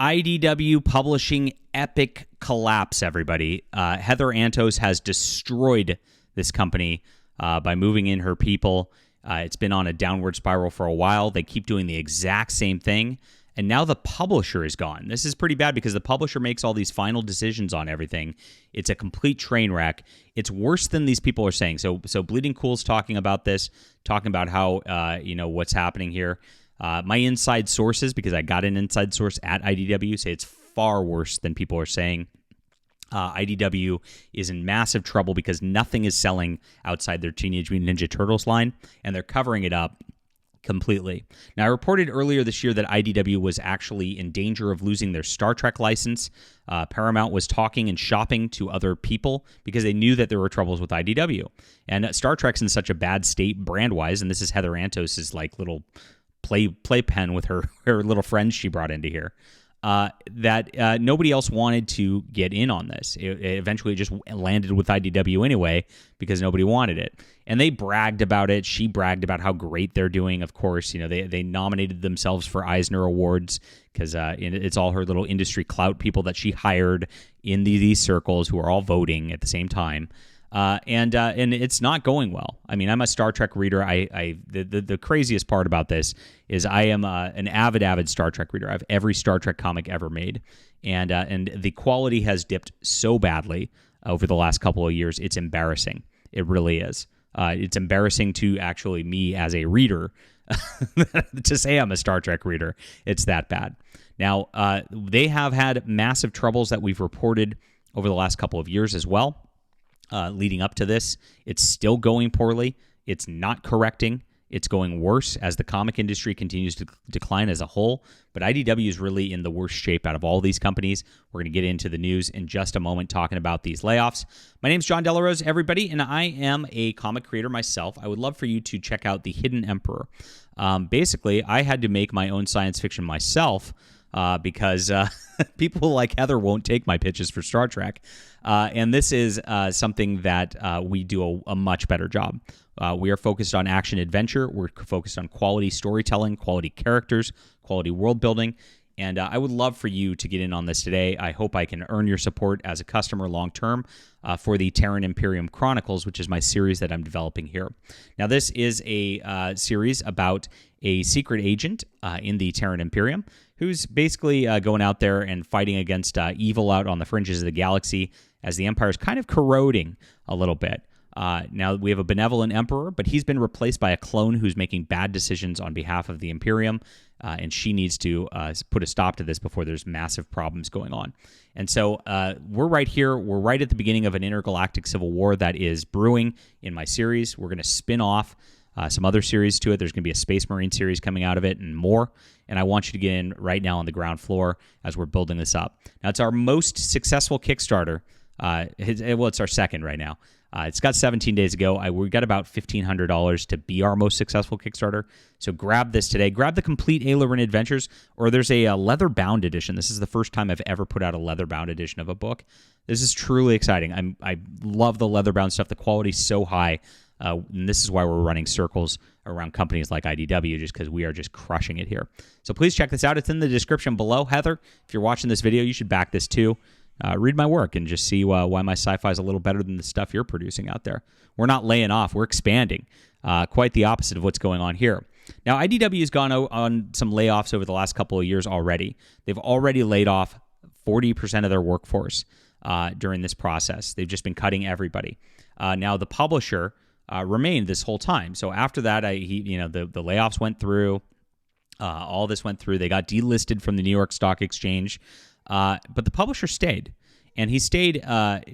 IDW Publishing epic collapse, everybody. Heather Antos has destroyed this company by moving in her people. It's been on a downward spiral for a while. They keep doing the exact same thing. And now the publisher is gone. This is pretty bad because the publisher makes all these final decisions on everything. It's a complete train wreck. It's worse than these people are saying. So Bleeding Cool's talking about this, talking about how, what's happening here. My inside sources, because I got an inside source at IDW, say it's far worse than people are saying. IDW is in massive trouble because nothing is selling outside their Teenage Mutant Ninja Turtles line, and they're covering it up completely. Now, I reported earlier this year that IDW was actually in danger of losing their Star Trek license. Paramount was talking and shopping to other people because they knew that there were troubles with IDW. And Star Trek's in such a bad state brand-wise, and this is Heather Antos' little playpen with her little friends she brought into here, that nobody else wanted to get in on this. It eventually just landed with IDW anyway because nobody wanted it. And they bragged about it. She bragged about how great they're doing. Of course, they nominated themselves for Eisner Awards because it's all her little industry clout people that she hired in these circles who are all voting at the same time. And it's not going well. I mean, I'm a Star Trek reader. The craziest part about this is I am an avid Star Trek reader. I have every Star Trek comic ever made, and the quality has dipped so badly over the last couple of years. It's embarrassing. It really is. It's embarrassing to actually me as a reader to say I'm a Star Trek reader. It's that bad. Now, they have had massive troubles that we've reported over the last couple of years as well. Leading up to this, it's still going poorly. It's not correcting. It's going worse as the comic industry continues to decline as a whole. But IDW is really in the worst shape out of all these companies. We're going to get into the news in just a moment talking about these layoffs. My name's John Delarose, everybody, and I am a comic creator myself. I would love for you to check out The Hidden Emperor. Basically, I had to make my own science fiction myself because people like Heather won't take my pitches for Star Trek. And this is something that we do a much better job. We are focused on action adventure. We're focused on quality storytelling, quality characters, quality world building. And I would love for you to get in on this today. I hope I can earn your support as a customer long term for the Terran Imperium Chronicles, which is my series that I'm developing here. Now, this is a series about a secret agent in the Terran Imperium who's basically going out there and fighting against evil out on the fringes of the galaxy as the Empire is kind of corroding a little bit. Now, we have a benevolent emperor, but he's been replaced by a clone who's making bad decisions on behalf of the Imperium, and she needs to put a stop to this before there's massive problems going on. And so we're right here. We're right at the beginning of an intergalactic civil war that is brewing in my series. We're going to spin off some other series to it. There's going to be a Space Marine series coming out of it and more. And I want you to get in right now on the ground floor as we're building this up. Now, it's our most successful Kickstarter. It's our second right now. It's got 17 days ago. We got about $1,500 to be our most successful Kickstarter. So grab this today. Grab the complete Aileron Adventures, or there's a leather-bound edition. This is the first time I've ever put out a leather-bound edition of a book. This is truly exciting. I love the leather-bound stuff. The quality's so high. And this is why we're running circles around companies like IDW, just because we are just crushing it here. So please check this out. It's in the description below. Heather, if you're watching this video, you should back this too. Read my work and just see why my sci-fi is a little better than the stuff you're producing out there. We're not laying off. We're expanding. Quite the opposite of what's going on here. Now, IDW has gone on some layoffs over the last couple of years already. They've already laid off 40% of their workforce during this process. They've just been cutting everybody. Now, the publisher remained this whole time. So after that, the layoffs went through. All this went through. They got delisted from the New York Stock Exchange. But the publisher stayed, and he stayed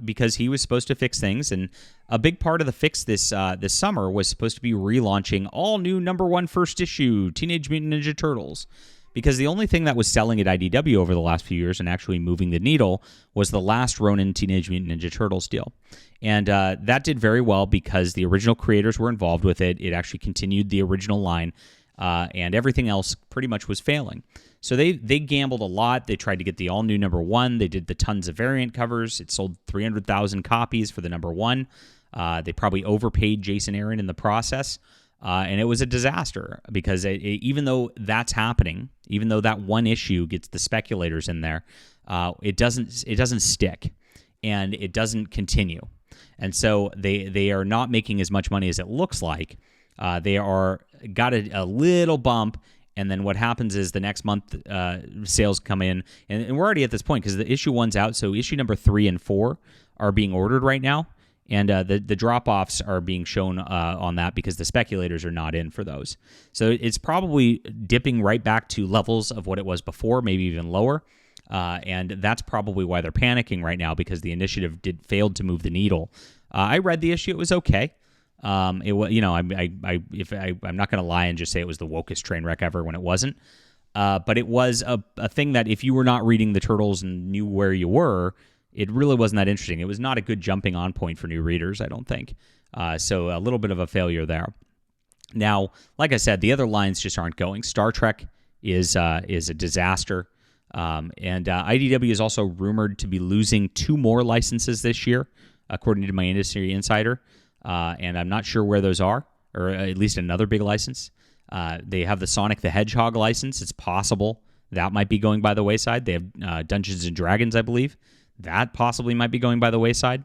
because he was supposed to fix things. And a big part of the fix this summer was supposed to be relaunching all new #1 first issue Teenage Mutant Ninja Turtles. Because the only thing that was selling at IDW over the last few years and actually moving the needle was the last Ronin Teenage Mutant Ninja Turtles deal. And that did very well because the original creators were involved with it. It actually continued the original line, and everything else pretty much was failing. So they gambled a lot. They tried to get the all-new #1. They did the tons of variant covers. It sold 300,000 copies for the #1. They probably overpaid Jason Aaron in the process. And it was a disaster because even though that's happening, even though that one issue gets the speculators in there, it doesn't stick, and it doesn't continue. And so they are not making as much money as it looks like. They are got a little bump, and then what happens is the next month sales come in, and we're already at this point because the issue 1's out. So issue number 3 and 4 are being ordered right now, and the drop-offs are being shown on that because the speculators are not in for those. So it's probably dipping right back to levels of what it was before, maybe even lower. And that's probably why they're panicking right now, because the initiative failed to move the needle. I read the issue; it was okay. It was, I'm not going to lie and just say it was the wokest train wreck ever when it wasn't. But it was a thing that if you were not reading the Turtles and knew where you were, it really wasn't that interesting. It was not a good jumping on point for new readers, I don't think. So a little bit of a failure there. Now, like I said, the other lines just aren't going. Star Trek is a disaster. And IDW is also rumored to be losing 2 more licenses this year, according to my industry insider. And I'm not sure where those are, or at least another big license. They have the Sonic the Hedgehog license. It's possible that might be going by the wayside. They have Dungeons & Dragons, I believe. That possibly might be going by the wayside.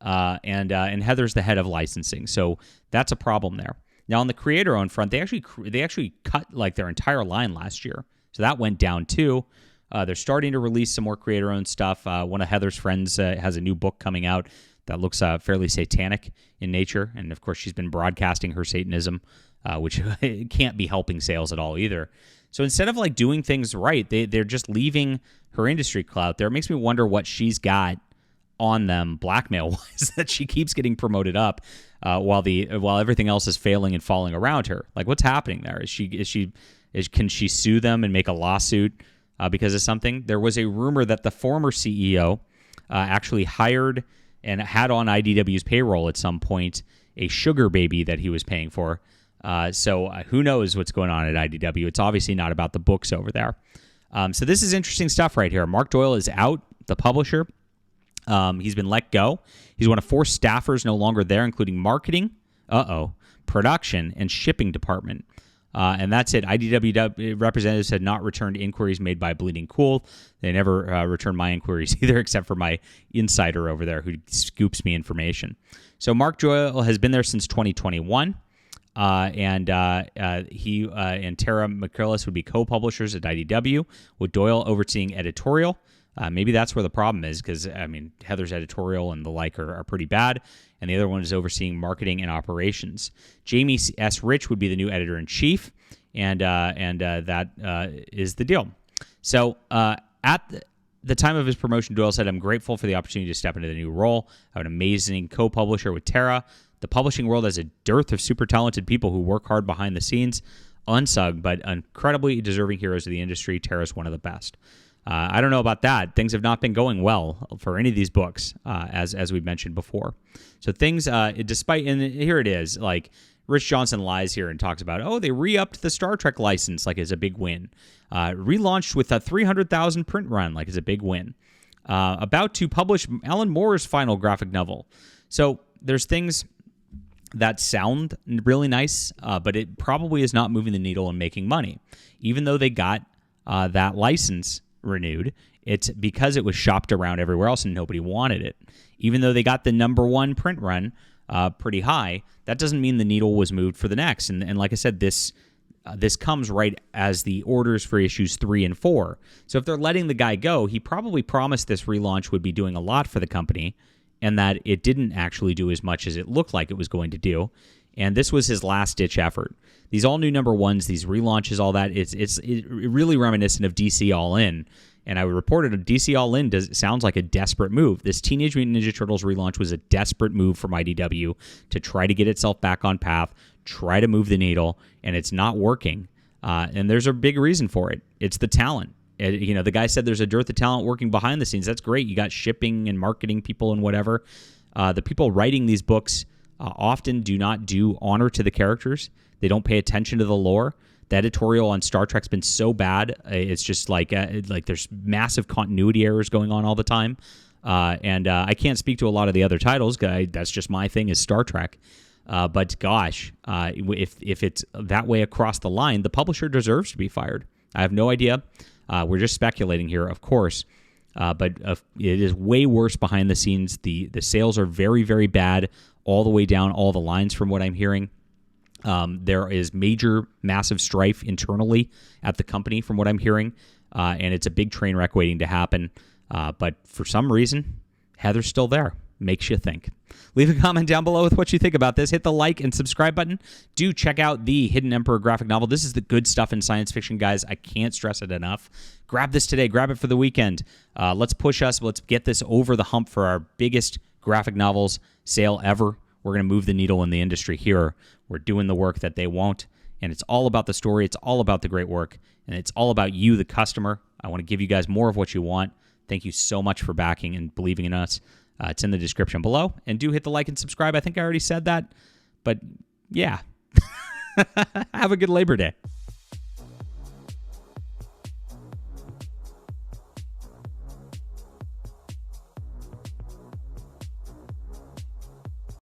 And Heather's the head of licensing. So that's a problem there. Now, on the creator-owned front, they actually cut like their entire line last year. So that went down too. They're starting to release some more creator-owned stuff. One of Heather's friends has a new book coming out that looks fairly satanic in nature. And, of course, she's been broadcasting her Satanism, which can't be helping sales at all either. So instead of like doing things right, they're just leaving her industry clout there. It makes me wonder what she's got on them blackmail-wise that she keeps getting promoted up while everything else is failing and falling around her. Like, what's happening there? Can she sue them and make a lawsuit because of something? There was a rumor that the former CEO actually hired and had on IDW's payroll at some point a sugar baby that he was paying for. So who knows what's going on at IDW? It's obviously not about the books over there. So this is interesting stuff right here. Mark Doyle is out, the publisher. He's been let go. He's one of 4 staffers no longer there, including marketing, production, and shipping department. And that's it. IDW representatives had not returned inquiries made by Bleeding Cool. They never returned my inquiries either, except for my insider over there who scoops me information. So Mark Doyle has been there since 2021. And he and Tara McCrillis would be co-publishers at IDW, with Doyle overseeing editorial. Maybe that's where the problem is, because, Heather's editorial and the like are pretty bad, and the other one is overseeing marketing and operations. Jamie S. Rich would be the new editor-in-chief, and that is the deal. So at the time of his promotion, Doyle said, "I'm grateful for the opportunity to step into the new role. I have an amazing co-publisher with Tara. The publishing world has a dearth of super talented people who work hard behind the scenes, unsung, but incredibly deserving heroes of the industry. Tara's one of the best." I don't know about that. Things have not been going well for any of these books, as we've mentioned before. So things, despite, and here it is, like Rich Johnson lies here and talks about, they re-upped the Star Trek license like it's a big win. Relaunched with a 300,000 print run like it's a big win. About to publish Alan Moore's final graphic novel. So there's things that sound really nice, but it probably is not moving the needle and making money. Even though they got that license renewed, it's because it was shopped around everywhere else and nobody wanted it. Even though they got the number 1 print run pretty high, that doesn't mean the needle was moved for the next. And like I said, this comes right as the orders for issues 3 and 4. So if they're letting the guy go, he probably promised this relaunch would be doing a lot for the company, and that it didn't actually do as much as it looked like it was going to do. And this was his last-ditch effort. These all-new number 1s, these relaunches, all that, it's really reminiscent of DC All-In. And I reported DC All-In sounds like a desperate move. This Teenage Mutant Ninja Turtles relaunch was a desperate move from IDW to try to get itself back on path, try to move the needle, and it's not working. And there's a big reason for it. It's the talent. The guy said there's a dearth of talent working behind the scenes. That's great. You got shipping and marketing people and whatever. The people writing these books often do not do honor to the characters. They don't pay attention to the lore. The editorial on Star Trek's been so bad. It's just like there's massive continuity errors going on all the time. And I can't speak to a lot of the other titles. That's just my thing is Star Trek. But gosh, if it's that way across the line, the publisher deserves to be fired. I have no idea. We're just speculating here, of course. But it is way worse behind the scenes. The sales are very, very bad all the way down all the lines from what I'm hearing. There is massive strife internally at the company from what I'm hearing, and it's a big train wreck waiting to happen. But for some reason, Heather's still there. Makes you think. Leave a comment down below with what you think about this. Hit the like and subscribe button. Do check out the Hidden Emperor graphic novel. This is the good stuff in science fiction, guys. I can't stress it enough. Grab this today. Grab it for the weekend. Let's push us. Let's get this over the hump for our biggest graphic novels sale ever. We're going to move the needle in the industry here. We're doing the work that they won't, and it's all about the story. It's all about the great work, and it's all about you, the customer. I want to give you guys more of what you want. Thank you so much for backing and believing in us. It's in the description below. And do hit the like and subscribe. I think I already said that. But yeah. Have a good Labor Day.